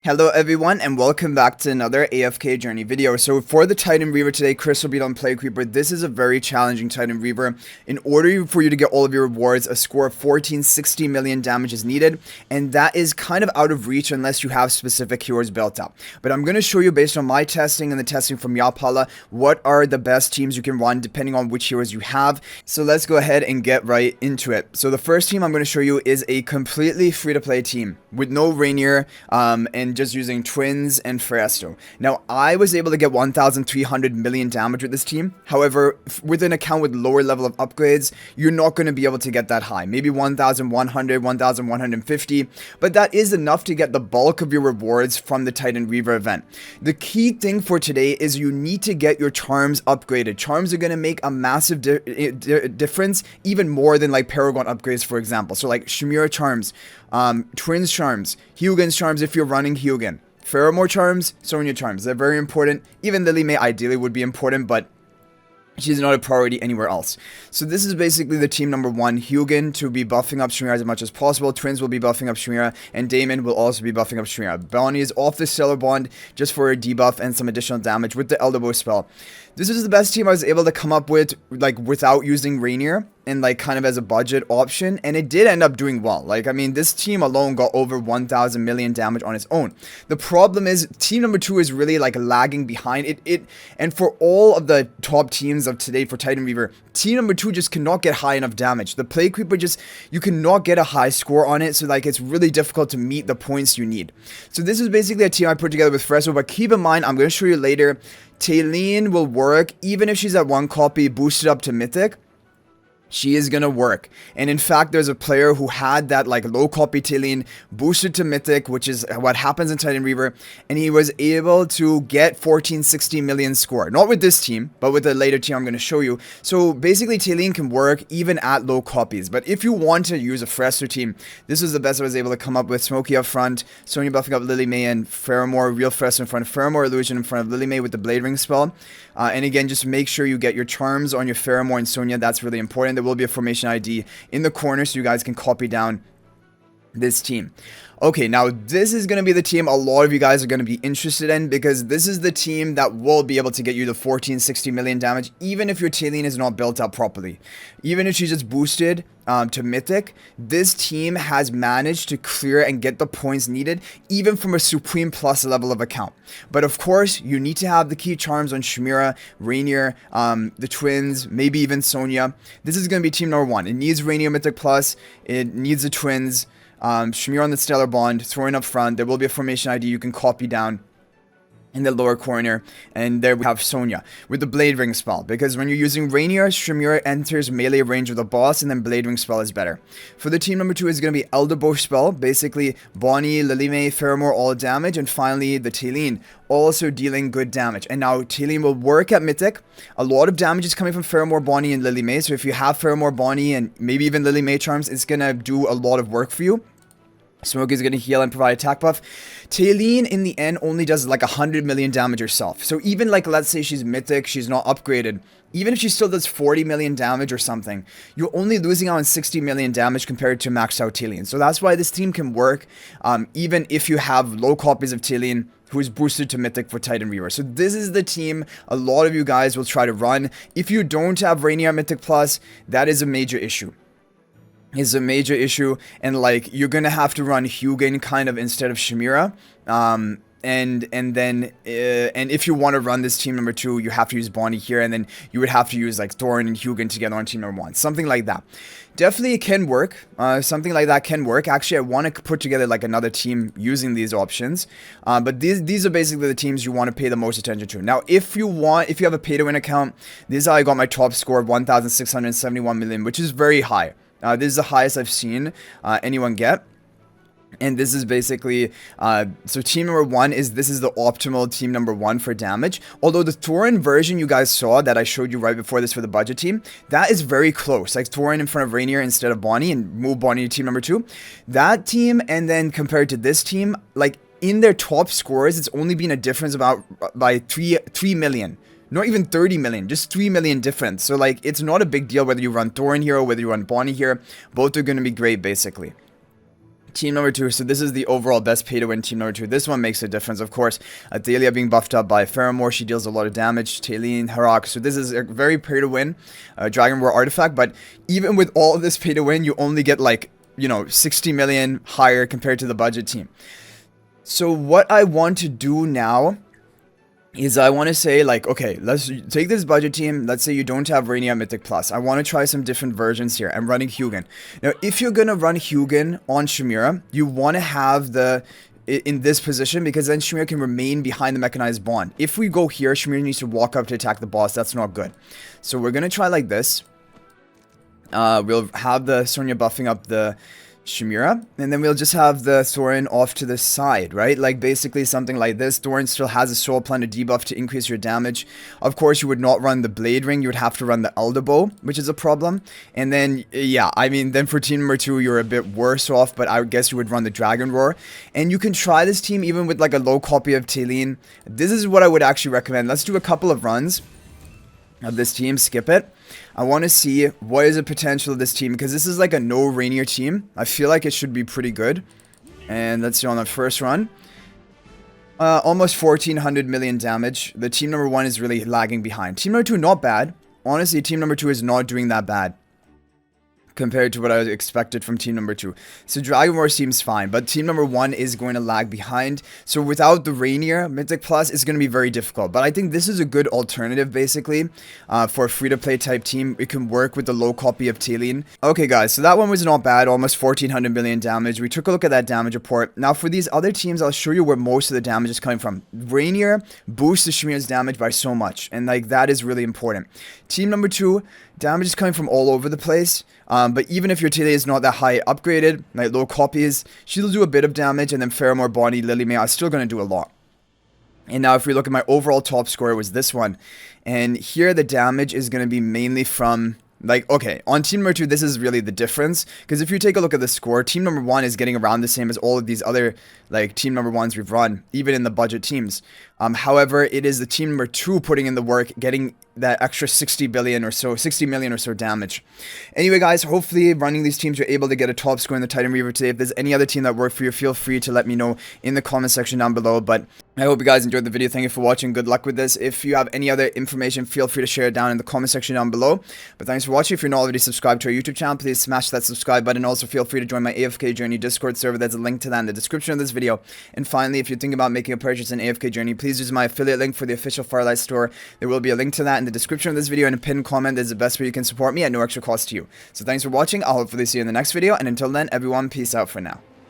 Hello everyone and welcome back to another AFK Journey video. So for the Titan Reaver today, Chris will be on Play Creeper. This is a very challenging Titan Reaver. In order for you to get all of your rewards, a score of 1460 million damage is needed, and that is kind of out of reach unless you have specific heroes built up. But I'm going to show you based on my testing and the testing from Yapala, what are the best teams you can run depending on which heroes you have. So let's go ahead and get right into it. So the first team I'm going to show you is a completely free-to-play team with no Rainier and just using Twins and Fresto. Now, I was able to get 1,300 million damage with this team. However, with an account with lower level of upgrades, you're not going to be able to get that high. Maybe 1,100, 1,150, but that is enough to get the bulk of your rewards from the Titan Reaver event. The key thing for today is you need to get your charms upgraded. Charms are going to make a massive difference, even more than like Paragon upgrades, for example. So like Shimira charms, Twins charms, Hyugin's charms if you're running Hyugin, Pheromore charms, Sonya charms. They're very important. Even Lily May ideally would be important, but she's not a priority anywhere else. So this is basically the team number one. Hyugin to be buffing up Shimira as much as possible. Twins will be buffing up Shimira, and Damon will also be buffing up Shimira. Bonnie is off the Stellar Bond just for a debuff and some additional damage with the Elderbow spell. This is the best team I was able to come up with, like, without using Rainier and, like, kind of as a budget option, and it did end up doing well. Like, I mean, this team alone got over 1,000 million damage on its own. The problem is, team number two is really, like, lagging behind it. And for all of the top teams of today for Titan Reaver, team number two just cannot get high enough damage. The Play Creeper you cannot get a high score on it, so, like, it's really difficult to meet the points you need. So this is basically a team I put together with Fresto, but keep in mind, I'm going to show you later, Talene will work even if she's at 1 copy boosted up to Mythic. She is gonna work. And in fact, there's a player who had that like low copy Talene boosted to Mythic, which is what happens in Titan Reaver, and he was able to get 1460 million score. Not with this team, but with the later team I'm gonna show you. So basically Talene can work even at low copies. But if you want to use a Fresto team, this is the best I was able to come up with. Smokey up front, Sonya buffing up Lily May, and Pheromore, real Fresto in front, Pheromore Illusion in front of Lily May with the Blade Ring spell. And again, just make sure you get your charms on your Pheromore and Sonya. That's really important. There will be a formation ID in the corner so you guys can copy down this team. Okay, now this is going to be the team a lot of you guys are going to be interested in, because this is the team that will be able to get you the 1460 million damage even if your Talene is not built up properly. Even if she's just boosted to Mythic, this team has managed to clear and get the points needed even from a Supreme Plus level of account. But of course, you need to have the key charms on Shimira, Rainier, the Twins, maybe even Sonya. This is going to be team number one. It needs Rainier Mythic Plus, it needs the Twins, Shimira on the Stellar Bond, throwing up front. There will be a formation ID you can copy down in the lower corner, and there we have Sonya with the Blade Ring spell, because when you're using Rainier, Shimira enters melee range with the boss, and then Blade Ring spell is better. For the team number two is going to be Elderbow spell, basically Bonnie, Lily May, Pheromore all damage, and finally the Talene also dealing good damage. And now Talene will work at Mythic. A lot of damage is coming from Pheromore, Bonnie, and Lily May, so if you have Pheromore, Bonnie, and maybe even Lily May charms, it's going to do a lot of work for you. Smoke is going to heal and provide attack buff. Talene, in the end, only does like 100 million damage herself. So even like, let's say she's Mythic, she's not upgraded. Even if she still does 40 million damage or something, you're only losing out on 60 million damage compared to maxed out Talene. So that's why this team can work, even if you have low copies of Talene, who is boosted to Mythic for Titan Reaver. So this is the team a lot of you guys will try to run. If you don't have Rainier Mythic Plus, that is a major issue. And like you're gonna have to run Hyugin kind of instead of Shimira, and if you want to run this team number two, you have to use Bonnie here, and then you would have to use like Thorin and Hyugin together on team number one, something like that. Definitely it can work. Something like that can work. Actually, I want to put together like another team using these options. But these are basically the teams you want to pay the most attention to. Now, if you have a pay to win account, this is how I got my top score of 1,671 million, which is very high. This is the highest I've seen anyone get. And this is basically, so team number one this is the optimal team number one for damage. Although the Thorin version you guys saw that I showed you right before this for the budget team, that is very close. Like Thorin in front of Rainier instead of Bonnie, and move Bonnie to team number two. That team, and then compared to this team, like in their top scores, it's only been a difference by 3 million. Not even 30 million, just 3 million difference. So like, it's not a big deal whether you run Thorin here or whether you run Bonnie here. Both are going to be great, basically. Team number 2, so this is the overall best pay to win team number 2. This one makes a difference, of course. Adelia being buffed up by Pheromore, she deals a lot of damage. Talene, Harak, so this is a very pay to win Dragon War artifact, but even with all of this pay to win, you only get like, you know, 60 million higher compared to the budget team. So what I want to do now is I want to say, like, okay, let's take this budget team. Let's say you don't have Rainier Mythic Plus. I want to try some different versions here. I'm running Hugin. Now, if you're going to run Hugin on Shamira, you want to have the in this position, because then Shamira can remain behind the mechanized bond. If we go here, Shamira needs to walk up to attack the boss. That's not good. So we're going to try like this. We'll have the Sonya buffing up the Shamira, and then we'll just have the Thorin off to the side, right? Like basically something like this. Thorin still has a Soul Planter debuff to increase your damage. Of course, you would not run the Blade Ring, you would have to run the Elder Bow, which is a problem. And then, yeah, I mean, then for team number 2, you're a bit worse off, but I guess you would run the Dragon Roar. And you can try this team even with like a low copy of Talene. This is what I would actually recommend. Let's do a couple of runs of this team, skip it. I want to see what is the potential of this team, because this is like a no Rainier team. I feel like it should be pretty good. And let's see on the first run. Almost 1400 million damage. The team number 1 is really lagging behind. Team number 2, not bad. Honestly, team number 2 is not doing that bad compared to what I expected from team number 2. So Dragon War seems fine, but team number 1 is going to lag behind. So without the Rainier Mythic Plus, it's going to be very difficult. But I think this is a good alternative, basically, for a free-to-play type team. It can work with the low copy of Talene. Okay, guys, so that one was not bad. Almost 1400 million damage. We took a look at that damage report. Now, for these other teams, I'll show you where most of the damage is coming from. Rainier boosts the Shamira's damage by so much, and like that is really important. Team number 2, damage is coming from all over the place. But even if your Talene is not that high upgraded, like low copies, she'll do a bit of damage, and then Pheromore, Bonnie, Lily May are still going to do a lot. And now if we look at my overall top score, it was this one. And here the damage is going to be mainly from, like, okay, on team number 2, this is really the difference. Because if you take a look at the score, team number 1 is getting around the same as all of these other, like, team number 1s we've run, even in the budget teams. However, it is the team number 2 putting in the work, getting that extra 60 million or so damage. Anyway, guys, hopefully running these teams, you're able to get a top score in the Titan Reaver today. If there's any other team that worked for you, feel free to let me know in the comment section down below. But I hope you guys enjoyed the video. Thank you for watching. Good luck with this. If you have any other information, feel free to share it down in the comment section down below. But thanks for watching. If you're not already subscribed to our YouTube channel, please smash that subscribe button. Also, feel free to join my AFK Journey Discord server. There's a link to that in the description of this video. And finally, if you're thinking about making a purchase in AFK Journey, please use my affiliate link for the official Firelight store. There will be a link to that in the description of this video, and a pinned comment is the best way you can support me at no extra cost to you. So thanks for watching. I'll hopefully see you in the next video, and until then, everyone, peace out for now.